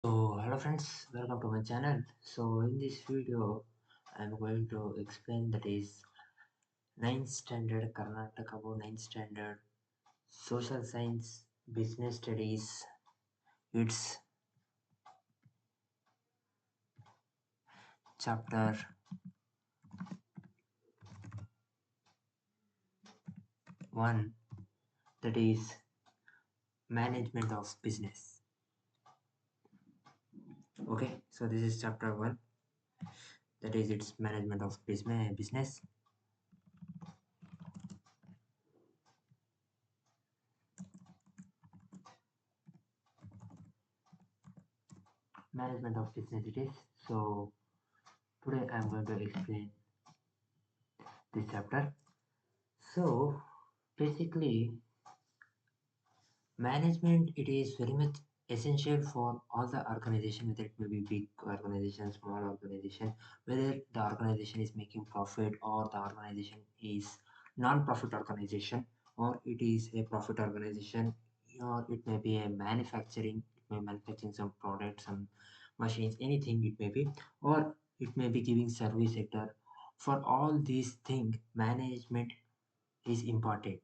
So hello friends, welcome to my channel. So in this video I'm going to explain that is ninth standard Karnataka about ninth standard social science business studies. It's chapter 1, that is management of business. Okay, so this is chapter 1, that is its management of business. Management of business it is. So today I'm going to explain this chapter. So basically management it is very much essential for all the organization, whether it may be big organization, small organization, whether the organization is making profit or the organization is non-profit organization, or it is a profit organization, or it may be a manufacturing, it may manufacturing some products, some machines, anything it may be, or it may be giving service sector. For all these things management is important.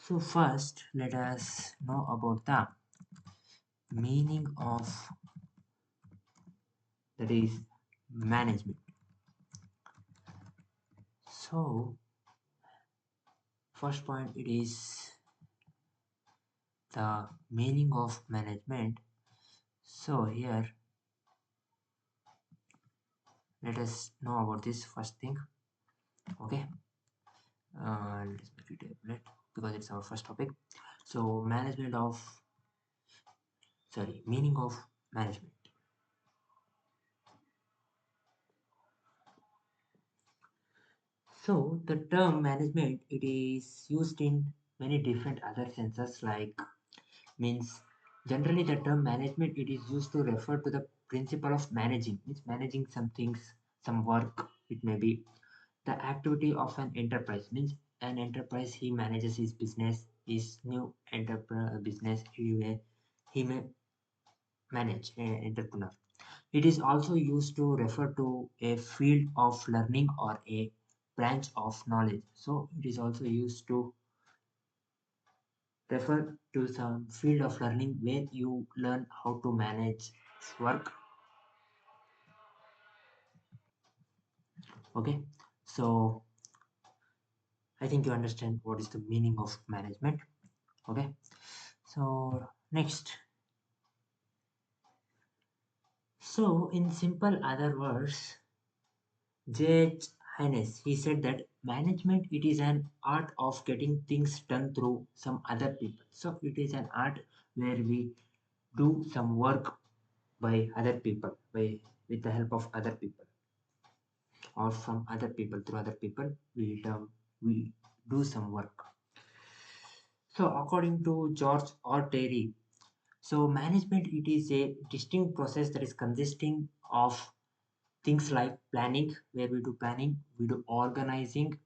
So first, let us know about the meaning of that is management. So first point it is the meaning of management. So here let us know about this first thing. Okay, let's make it a bullet because it's our first topic. So meaning of management. So the term management it is used in many different other senses like means generally the term management it is used to refer to the principle of managing, means managing some things, some work. It may be the activity of an enterprise, means an enterprise he manages his business, his new enterprise business he may manage an entrepreneur. It is also used to refer to a field of learning or a branch of knowledge. So it is also used to refer to some field of learning where you learn how to manage work. Okay, so I think you understand what is the meaning of management. Okay, so next, so in simple other words, J.H. Hines he said that management it is an art of getting things done through some other people. So it is an art where we do some work by other people, by with the help of other people, or from other people, through other people we do some work. So according to George or Terry, so management it is a distinct process that is consisting of things like planning, where we do planning, we do organizing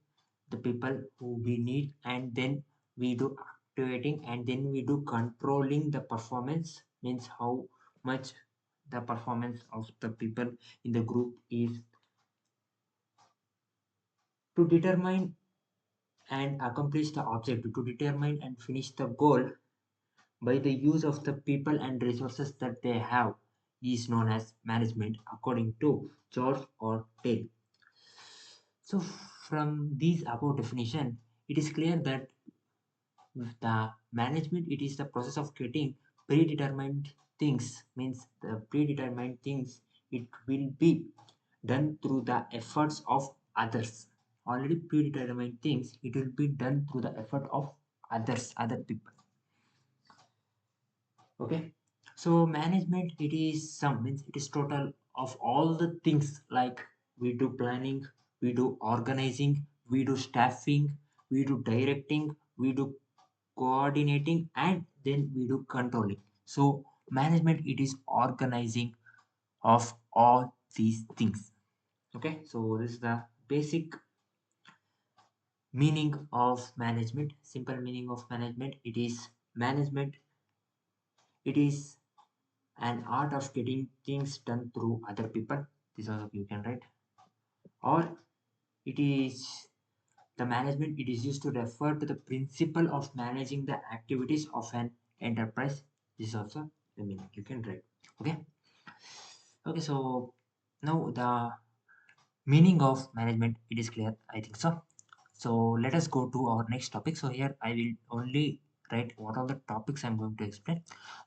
the people who we need, and then we do activating, and then we do controlling the performance, means how much the performance of the people in the group is, to determine and accomplish the objective, to determine and finish the goal by the use of the people and resources that they have, is known as management according to George Orwell. So from these above definition, it is clear that the management it is the process of getting predetermined things, means the predetermined things it will be done through the efforts of others. Already predetermined things it will be done through the effort of others, other people. Okay, so management it is some, means it is total of all the things like we do planning, we do organizing, we do staffing, we do directing, we do coordinating, and then we do controlling. So management it is organizing of all these things. Okay, so this is the basic meaning of management. Simple meaning of management it is management it is an art of getting things done through other people. This also you can write. Or it is the management, it is used to refer to the principle of managing the activities of an enterprise. This is also the meaning you can write. Okay. Okay, so now the meaning of management, it is clear, I think so. So let us go to our next topic. So here I will only write what are the topics I'm going to explain.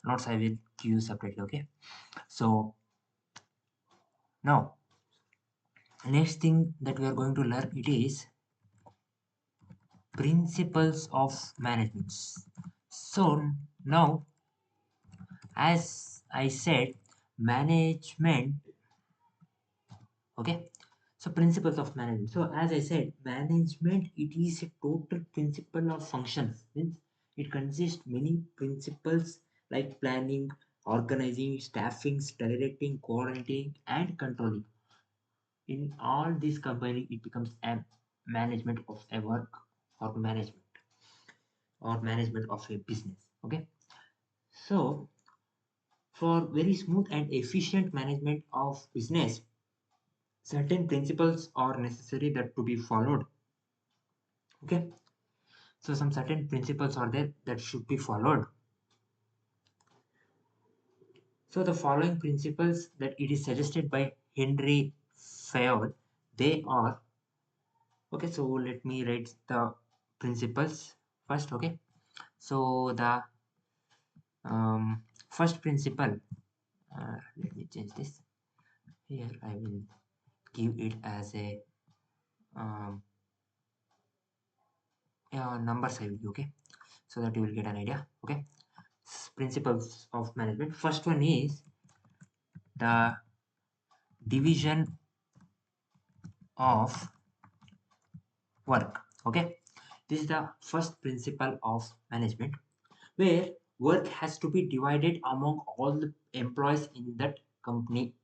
Notes I will give you separately. Okay. So now next thing that we are going to learn, it is principles of management. So now, as I said, management. Okay. So principles of management. So as I said, management, it is a total principle of functions. Means it consists many principles like planning, organizing, staffing, directing, coordinating, and controlling. In all this company, it becomes a management of a work, or management of a business. Okay. So for very smooth and efficient management of business, certain principles are necessary that to be followed. Okay. So some certain principles are there that should be followed. So the following principles that it is suggested by Henry Fayol, they are, okay. So let me write the principles first. Okay. So the first principle, let me change this. Here I will give it as a numbers I will give, okay, so that you will get an idea. Okay. Principles of management. First one is the division of work. Okay. This is the first principle of management, where work has to be divided among all the employees in that company.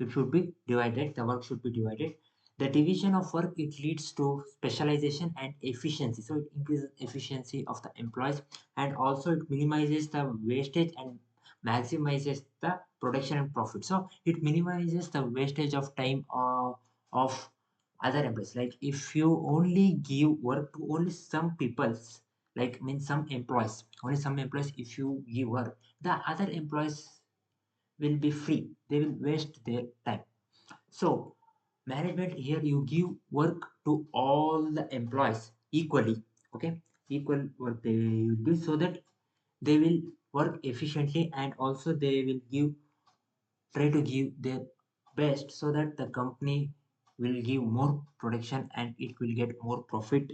It should be divided, the work should be divided. The division of work, it leads to specialization and efficiency, so it increases efficiency of the employees, and also it minimizes the wastage and maximizes the production and profit. So it minimizes the wastage of time of other employees. Like if you only give work to only some peoples, like means some employees, only some employees, if you give work, the other employees will be free, they will waste their time. So management, here you give work to all the employees equally. Okay. Equal work they will do, so that they will work efficiently, and also they will try to give their best, so that the company will give more production and it will get more profit.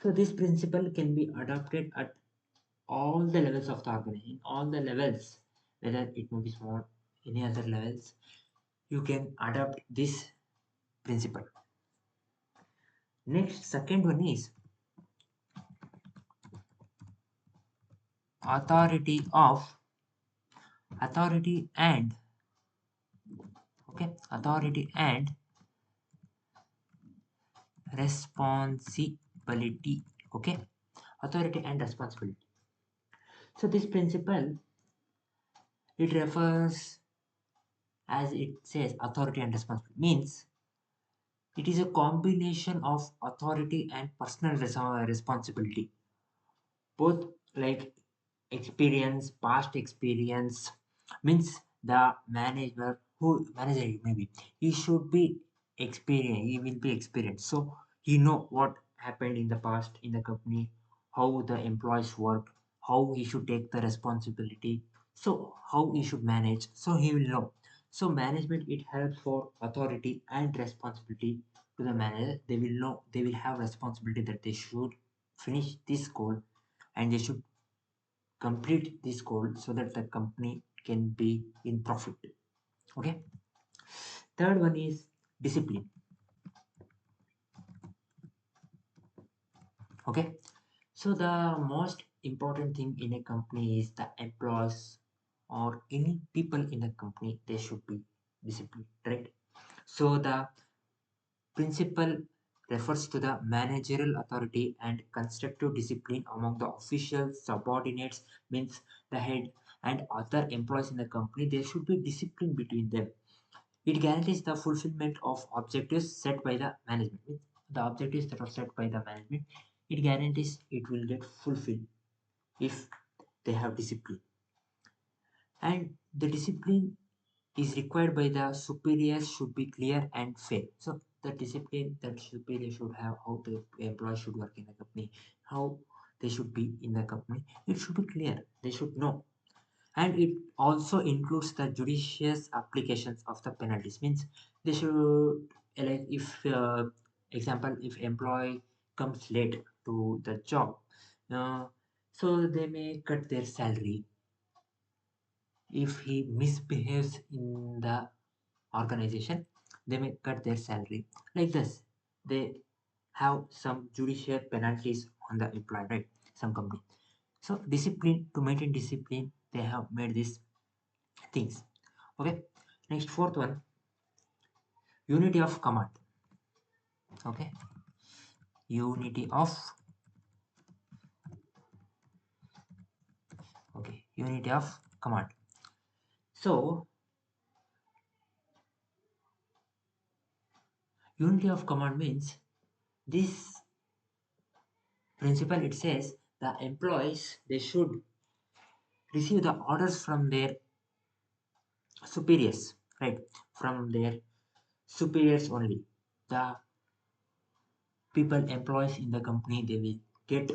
So this principle can be adopted at all the levels of the organization, all the levels, whether it may be small, any other levels, you can adopt this principle. Next, second one is authority of authority and authority and responsibility. Okay. Authority and responsibility. So this principle, it refers, as it says, authority and responsibility means it is a combination of authority and personal responsibility, both like experience, past experience. Means the manager maybe, he should be experienced, he will be experienced, so he know what happened in the past in the company, how the employees work, how he should take the responsibility, so how he should manage, so he will know. So management, it helps for authority and responsibility to the manager. They will know, they will have responsibility that they should finish this goal, and they should complete this goal, so that the company can be in profit. Okay. Third one is discipline. Okay. So the most important thing in a company is the employees, or any people in a company, they should be disciplined, right? So the principle refers to the managerial authority and constructive discipline among the officials, subordinates, means the head, and other employees in the company, there should be discipline between them. It guarantees the fulfillment of objectives set by the management. Means the objectives that are set by the management, it guarantees it will get fulfilled if they have discipline. And the discipline is required by the superiors should be clear and fair. So the discipline that superior should have, how the employee should work in the company, how they should be in the company, it should be clear. They should know. And it also includes the judicious applications of the penalties. Means they should, like if example, if employee comes late to the job, uh, so they may cut their salary. If he misbehaves in the organization, they may cut their salary. Like this, they have some judicial penalties on the employee, right? Some company. So discipline, to maintain discipline, they have made these things. Okay. Next, fourth one, unity of command. Okay. Unity of, okay, unity of command. So unity of command means this principle, it says the employees, they should receive the orders from their superiors, right? From their superiors only. The people, employees in the company, they will get,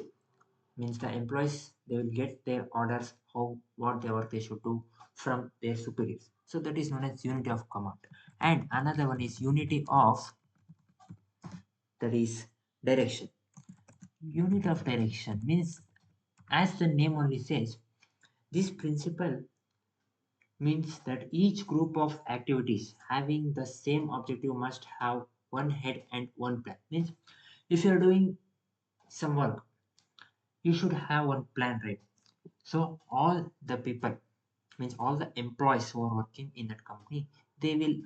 means the employees, they will get their orders, how, what they work they should do from their superiors. So that is known as unity of command. And another one is unity of, that is direction. Unit of direction means, as the name only says, this principle means that each group of activities having the same objective must have one head and one plan. Means if you are doing some work, you should have one plan, right? So all the people, means all the employees who are working in that company, they will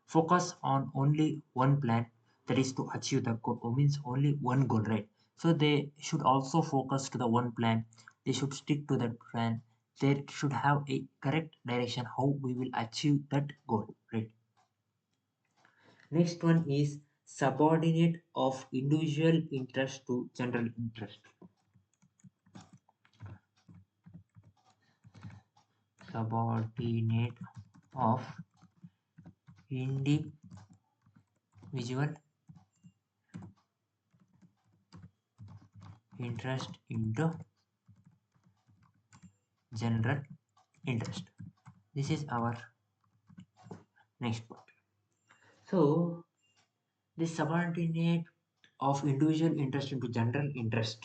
focus on only one plan, that is to achieve the goal, means only one goal, right? So they should also focus to the one plan, they should stick to that plan, they should have a correct direction how we will achieve that goal, right? Next one is subordinate of individual interest to general interest. Subordinate of individual interest into general interest. This is our next part. So this subordinate of individual interest into general interest,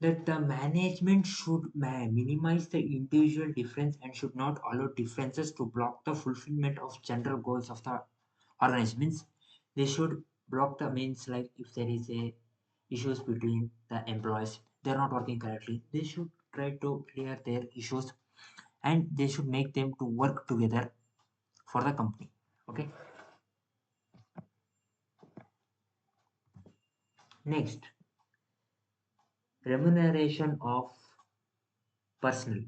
that the management should minimize the individual difference and should not allow differences to block the fulfillment of general goals of the organization. Means they should block the, means like if there is a issues between the employees, they're not working correctly, they should try to clear their issues and they should make them to work together for the company. Okay. Next, remuneration of personnel.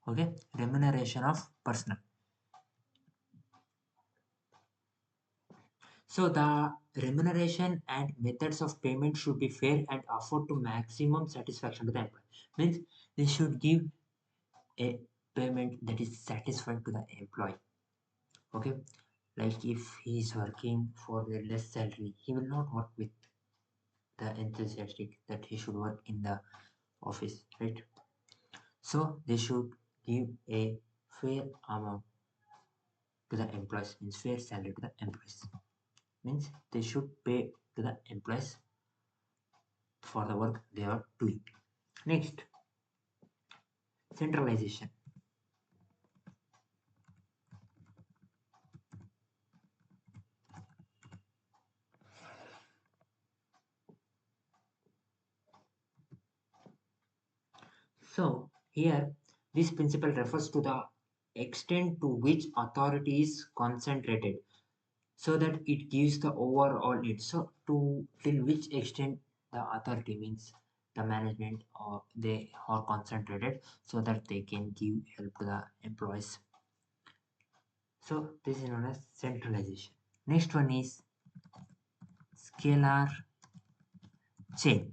Okay, remuneration of personnel. So the remuneration and methods of payment should be fair and afford to maximum satisfaction to the employee. Means they should give a payment that is satisfied to the employee. Okay, like if he is working for the less salary, he will not work with the enthusiastic that he should work in the office, right? So they should give a fair amount to the employees, means fair salary to the employees. Means they should pay to the employees for the work they are doing. Next, centralization. So here this principle refers to the extent to which authority is concentrated so that it gives the overall need. So to till which extent the authority means the management or they are concentrated so that they can give help to the employees. So this is known as centralization. Next one is scalar chain,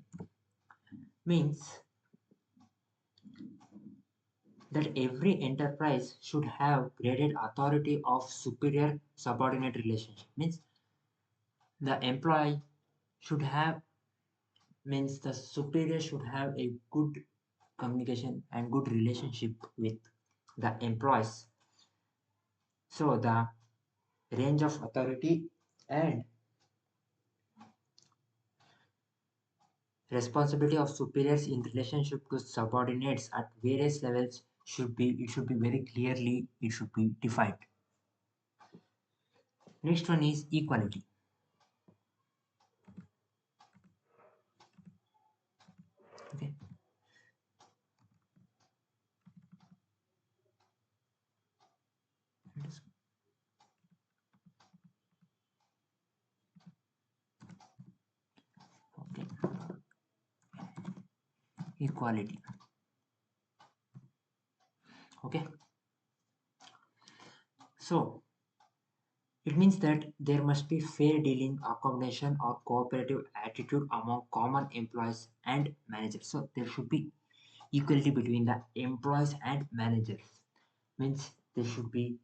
means that every enterprise should have graded authority of superior subordinate relationship, means the employee should have, means the superior should have a good communication and good relationship with the employees. So the range of authority and responsibility of superiors in relationship to subordinates at various levels should be very clearly, it should be defined. Next one is equality. Okay. Okay. Equality. Okay. So it means that there must be fair dealing, accommodation, or cooperative attitude among common employees and managers. So there should be equality between the employees and managers. Means there should be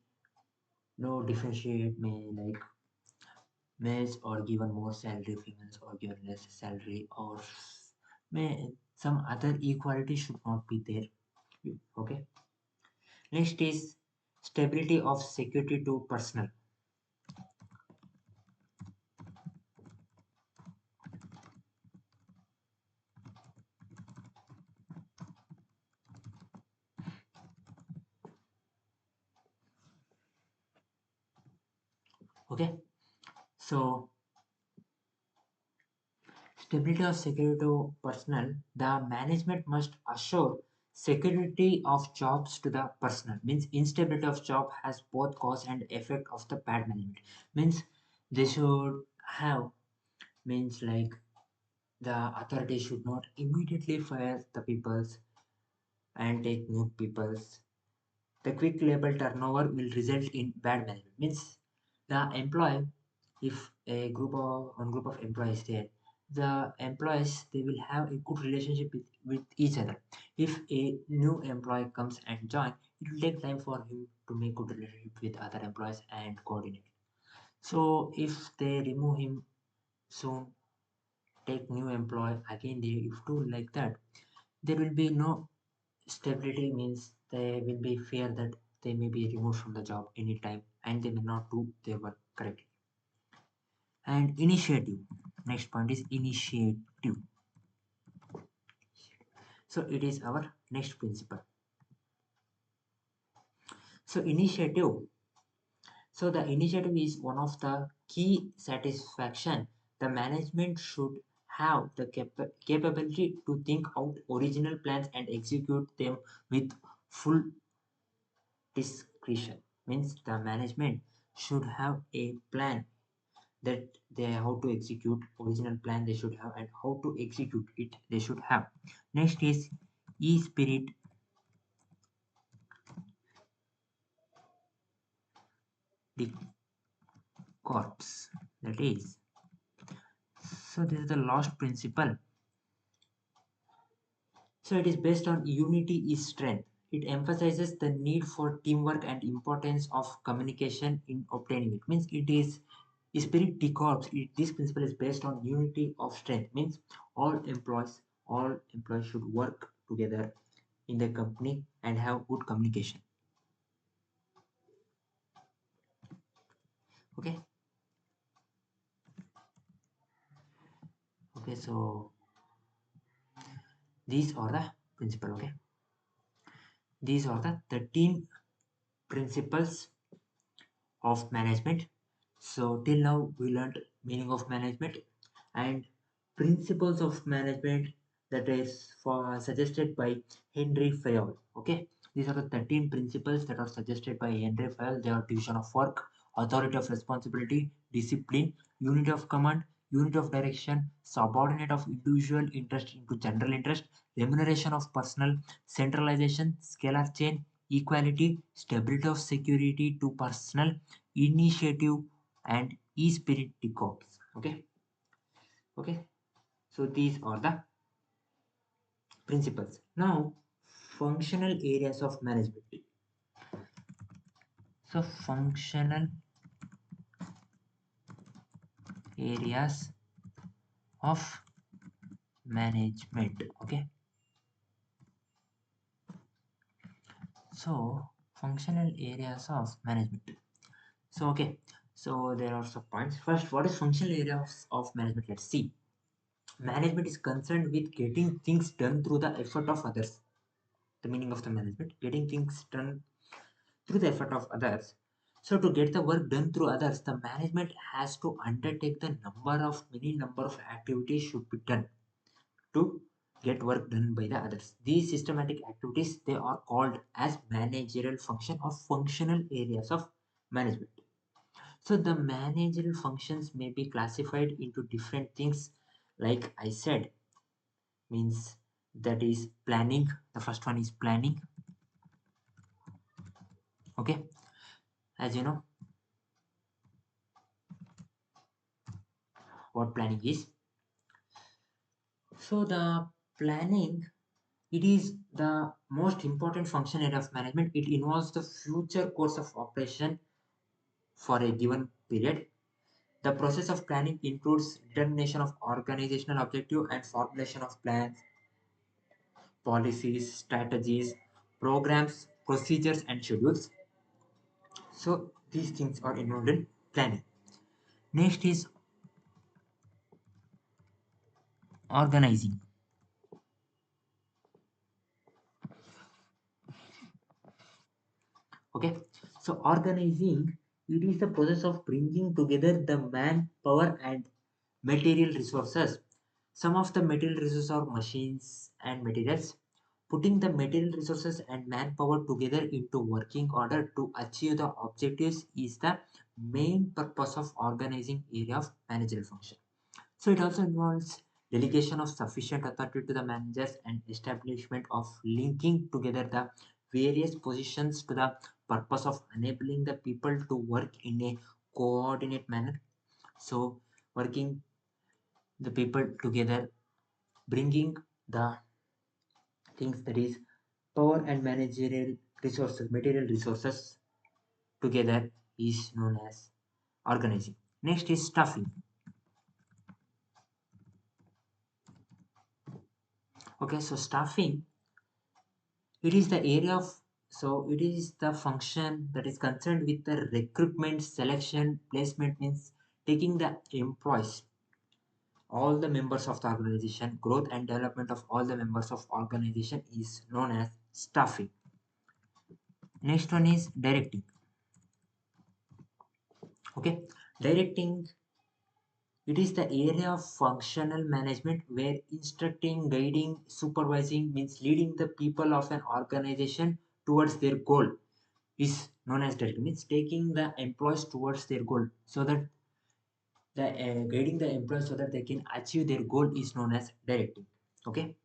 no differentiate may like males or given more salary, females or given less salary, or may some other equality should not be there. Okay. Next is stability of security to personnel. Okay. So stability of security to personnel, the management must assure security of jobs to the personnel. Means instability of job has both cause and effect of the bad management. Means they should have, means like the authority should not immediately fire the peoples and take new peoples. The quick labor turnover will result in bad management. Means the employee, if a group of employees there, the employees they will have a good relationship with each other. If a new employee comes and join, it will take time for him to make good relationship with other employees and coordinate. So if they remove him soon, take new employee again, they if do like that, there will be no stability, means they will be fear that they may be removed from the job anytime and they may not do their work correctly. And initiative. Next point is initiative. So it is our next principle. So initiative. So the initiative is one of the key satisfaction. The management should have the capability to think out original plans and execute them with full discretion. Means the management should have a plan that they how to execute original plan they should have and how to execute it they should have. Next is e-spirit the corpse, that is, so this is the last principle. So it is based on unity is strength. It emphasizes the need for teamwork and importance of communication in obtaining it. Means it is spirit de corps. This principle is based on unity of strength. Means all employees should work together in the company and have good communication. Okay. Okay. So these are the principle. Okay. These are the 13 principles of management. So till now we learned meaning of management and principles of management, that is for suggested by Henry Fayol. Okay, these are the 13 principles that are suggested by Henry Fayol. They are division of work, authority of responsibility, discipline, unity of command, unit of direction, subordinate of individual interest into general interest, remuneration of personal, centralization, scalar chain, equality, stability of security to personal, initiative, and e-spirit decops. Okay, okay. So these are the principles. Now, functional areas of management. So functional areas of management. Okay. So functional areas of management. So okay. So there are some points. First, what is functional areas of management? Let's see. Management is concerned with getting things done through the effort of others. The meaning of the management: getting things done through the effort of others. So to get the work done through others, the management has to undertake the many number of activities should be done to get work done by the others. These systematic activities, they are called as managerial function or functional areas of management. So the managerial functions may be classified into different things. Like I said, means that is planning. The first one is planning. Okay, as you know what planning is. So the planning, it is the most important function area of management. It involves the future course of operation for a given period. The process of planning includes determination of organizational objective and formulation of plans, policies, strategies, programs, procedures, and schedules. So these things are involved in planning. Next is organizing. Okay, so organizing, it is the process of bringing together the manpower and material resources. Some of the material resources are machines and materials. Putting the material resources and manpower together into working order to achieve the objectives is the main purpose of organizing area of managerial function. So it also involves delegation of sufficient authority to the managers and establishment of linking together the various positions to the purpose of enabling the people to work in a coordinate manner. So working the people together, bringing the things that is power and managerial resources, material resources together is known as organizing. Next is staffing. Okay, so staffing, it is the area of, so it is the function that is concerned with the recruitment, selection, placement, means taking the employees, all the members of the organization, growth and development of all the members of organization is known as staffing. Next one is directing. Okay, directing, it is the area of functional management where instructing, guiding, supervising, means leading the people of an organization towards their goal is known as directing. Means taking the employees towards their goal, so that the guiding the employees so that they can achieve their goal is known as directing. Okay.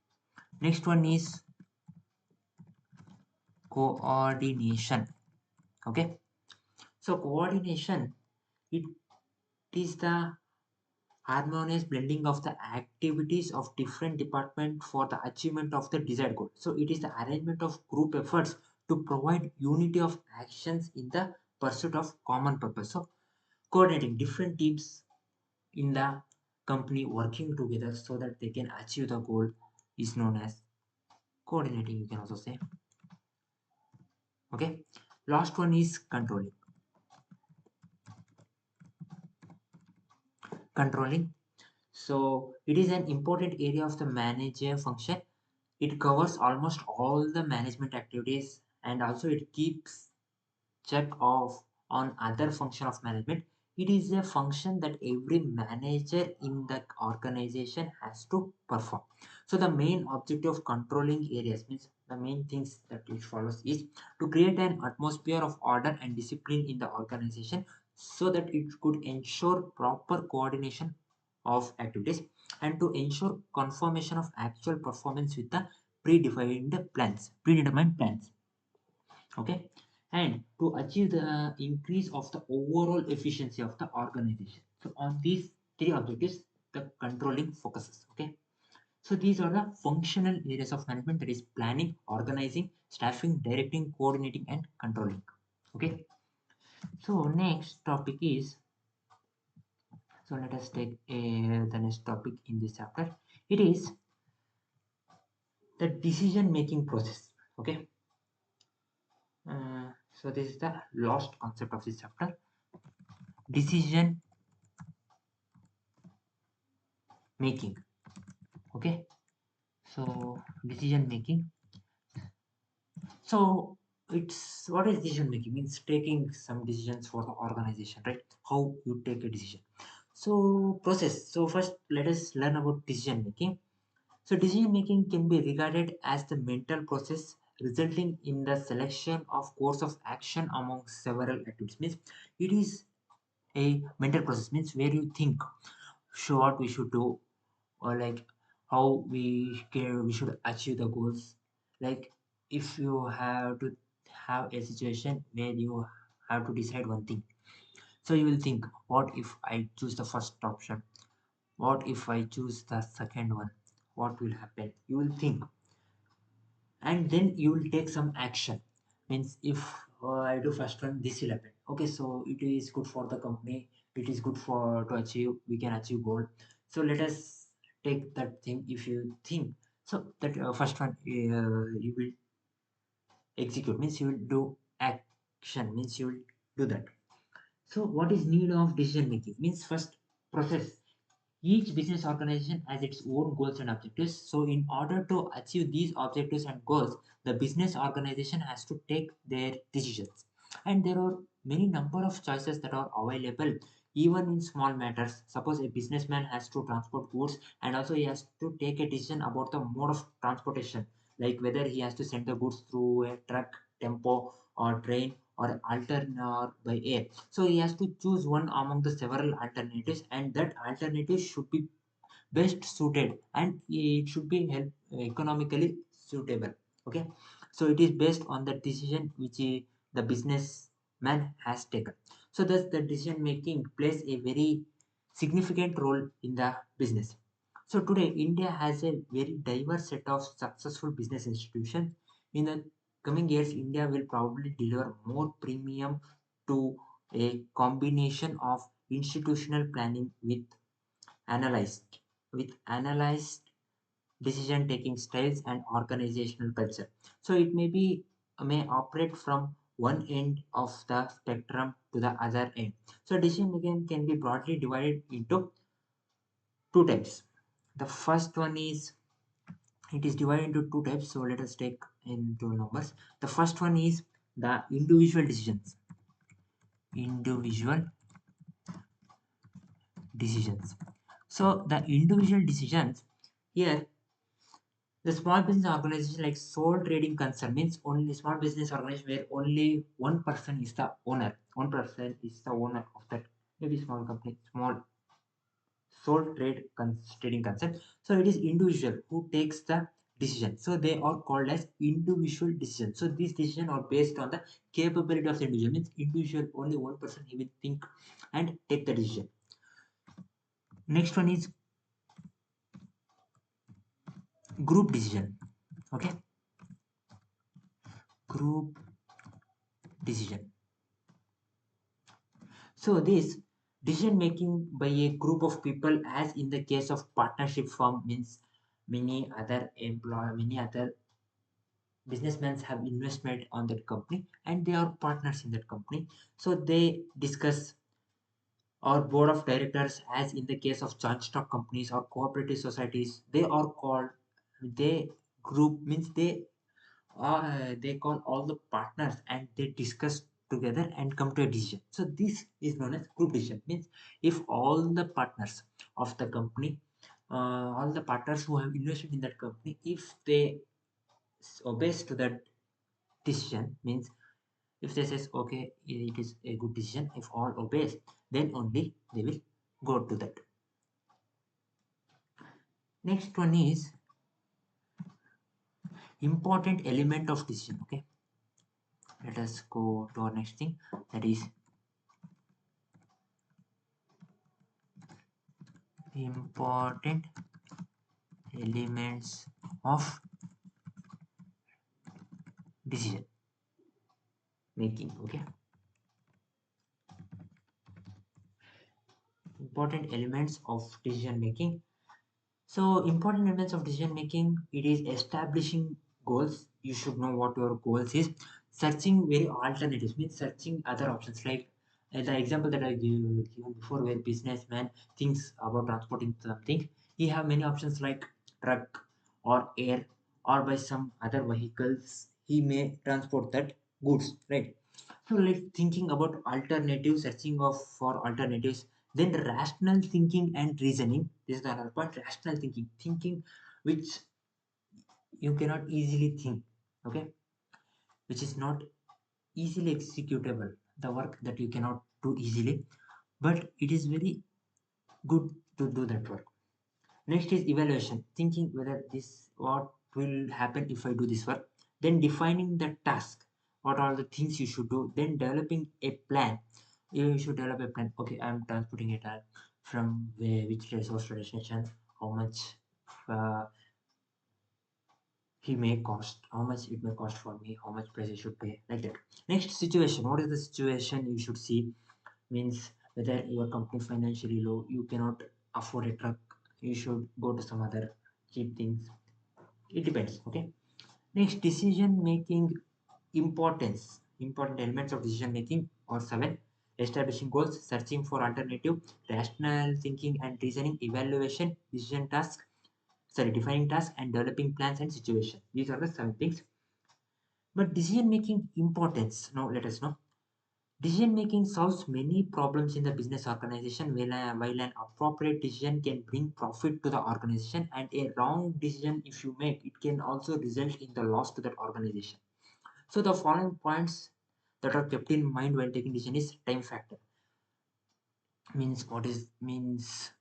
Next one is coordination. Okay. So coordination, it is the harmonious blending of the activities of different departments for the achievement of the desired goal. So it is the arrangement of group efforts to provide unity of actions in the pursuit of common purpose. So coordinating different teams in the company working together so that they can achieve the goal is known as coordinating, you can also say. Okay, last one is controlling. So it is an important area of the manager function. It covers almost all the management activities, and also it keeps check off on other function of management. It is a function that every manager in the organization has to perform. So the main objective of controlling areas means the main things that it follows is to create an atmosphere of order and discipline in the organization so that it could ensure proper coordination of activities and to ensure confirmation of actual performance with the predetermined plans. Okay, and to achieve the increase of the overall efficiency of the organization. So on these three objectives, the controlling focuses. Okay, so these are the functional areas of management, that is planning, organizing, staffing, directing, coordinating, and controlling. Okay. So next topic is, so let us take the next topic in this chapter. It is the decision making process. Okay. So this is the last concept of this chapter. Decision making. Okay. So decision making. So it's, what is decision making? Means taking some decisions for the organization, right? How you take a decision. So process. So first let us learn about decision making. So decision making can be regarded as the mental process resulting in the selection of course of action among several activities. Means it is a mental process, means where you think sure what we should do, or like how we should achieve the goals. Like if you have to have a situation where you have to decide one thing, so you will think, what if I choose the first option, what if I choose the second one, what will happen, you will think, and then you will take some action. Means if I do first one, this will happen. Okay, so it is good for the company, it is good for to achieve, we can achieve goal. So let us take that thing. If you think, so that first one you will execute, means you will do action, means you will do that. So what is need of decision making? Means first, process. Each business organization has its own goals and objectives. So, in order to achieve these objectives and goals, the business organization has to take their decisions. And there are many number of choices that are available, even in small matters. Suppose a businessman has to transport goods, and also he has to take a decision about the mode of transportation, like whether he has to send the goods through a truck, tempo, or train, or or by air. So he has to choose one among the several alternatives, and that alternative should be best suited, and it should be economically suitable. Okay, so it is based on the decision which the businessman has taken. So thus the decision making plays a very significant role in the business. So today India has a very diverse set of successful business institutions. In the coming years, India will probably deliver more premium to a combination of institutional planning analyzed with analyzed decision taking styles and organizational culture. So it may operate from one end of the spectrum to the other end. So decision making can be broadly divided into two types. The first one is, it is divided into two types. So let us take into numbers. The first one is the individual decisions. Individual decisions. So the individual decisions here, the small business organization like sole trading concern, means only small business organization where only one person is the owner. One person is the owner of that maybe small company, small trading concern. So it is individual who takes the decision. So they are called as individual decisions. So these decisions are based on the capability of the individual. Means individual, only one person he will think and take the decision. Next one is group decision. Okay, group decision. So this decision making by a group of people, as in the case of partnership firm, means many other businessmen have investment on that company and they are partners in that company. So they discuss, or board of directors, as in the case of joint stock companies or cooperative societies, they are called, they group, means they call all the partners and they discuss together and come to a decision. So this is known as group decision. Means if all the partners of the company all the partners who have invested in that company, if they obeys to that decision, means if they says okay it is a good decision, if all obeys, then only they will go to that. Next one is important element of decision. Okay, let us go to our next thing, that is important elements of decision making. Okay, important elements of decision making. So important elements of decision making, it is establishing goals. You should know what your goals is. Searching very alternatives, means searching other options. Like the example that I given before, where businessman thinks about transporting something, he have many options like truck or air or by some other vehicles. He may transport that goods, right? So like thinking about alternatives, searching of for alternatives, then rational thinking and reasoning. This is the another point. Rational thinking, thinking which you cannot easily think, okay, which is not easily executable. The work that you cannot do easily, but it is very good to do that work. Next is evaluation, thinking whether this what will happen if I do this work. Then defining the task, what are the things you should do. Then developing a plan. You should develop a plan. Okay, I am transporting it from where, which resource to destination, how much uh, he may cost, how much it may cost for me, how much price I should pay, like that. Next, situation. What is the situation you should see? Means whether your company financially low, you cannot afford a truck, you should go to some other cheap things. It depends. Okay. Next, decision making importance. Important elements of decision making or seven: establishing goals, searching for alternative, rational thinking and reasoning, evaluation, decision task, sorry, defining task, and developing plans and situation. These are the seven things. But decision making importance. Now let us know. Decision making solves many problems in the business organization, while an appropriate decision can bring profit to the organization, and a wrong decision, if you make, it can also result in the loss to that organization. So the following points that are kept in mind when taking decision is time factor. Means what is means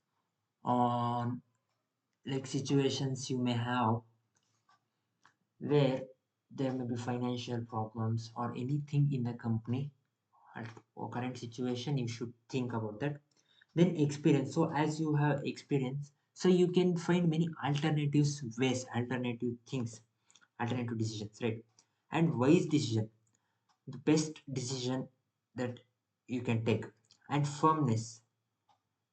on like situations you may have where there may be financial problems or anything in the company at or current situation, you should think about that. Then experience, so as you have experience, so you can find many alternatives ways, alternative things, alternative decisions, right? And wise decision, the best decision that you can take. And firmness,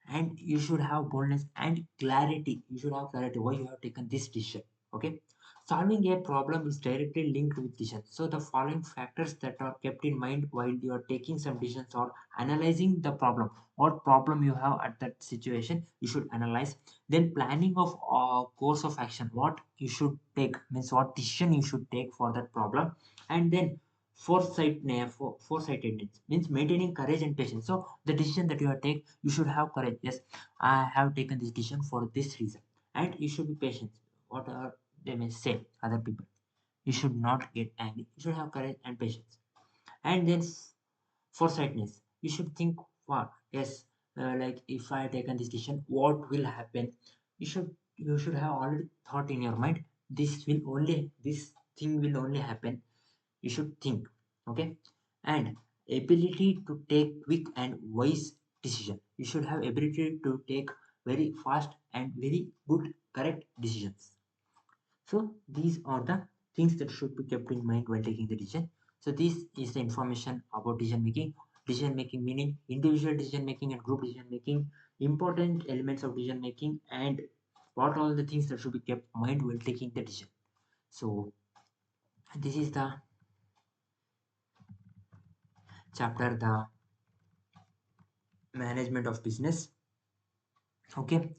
and you should have boldness and clarity, you should have clarity why you have taken this decision. Okay, solving a problem is directly linked with decision. So the following factors that are kept in mind while you are taking some decisions or analyzing the problem, what problem you have at that situation, you should analyze. Then planning of course of action, what you should take, means what decision you should take for that problem. And then foresightedness means maintaining courage and patience. So the decision that you have take, you should have courage. Yes, I have taken this decision for this reason, and you should be patient. Whatever they may say, other people, you should not get angry. You should have courage and patience. And then foresightedness, you should think what, yes, like if I taken this decision, what will happen. You should have already thought in your mind, this thing will only happen. You should think. Okay. And ability to take quick and wise decision, you should have ability to take very fast and very good correct decisions. So these are the things that should be kept in mind while taking the decision. So this is the information about decision making. Decision making meaning individual decision making and group decision making, important elements of decision making, and what all the things that should be kept in mind while taking the decision. So this is the chapter, the management of business. Okay,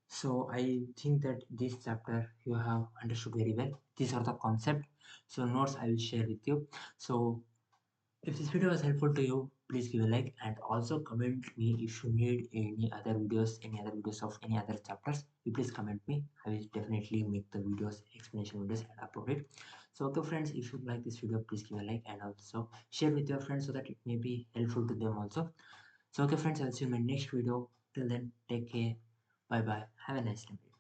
so I think that this chapter you have understood very well. These are the concept. So notes I will share with you. So if this video was helpful to you, please give a like, and also comment me if you need any other videos of any other chapters. You please comment me. I will definitely make the videos, explanation videos, and upload it. So okay friends, if you like this video, please give a like and also share with your friends so that it may be helpful to them also. So okay friends, I will see you in my next video. Till then, take care. Bye bye. Have a nice day.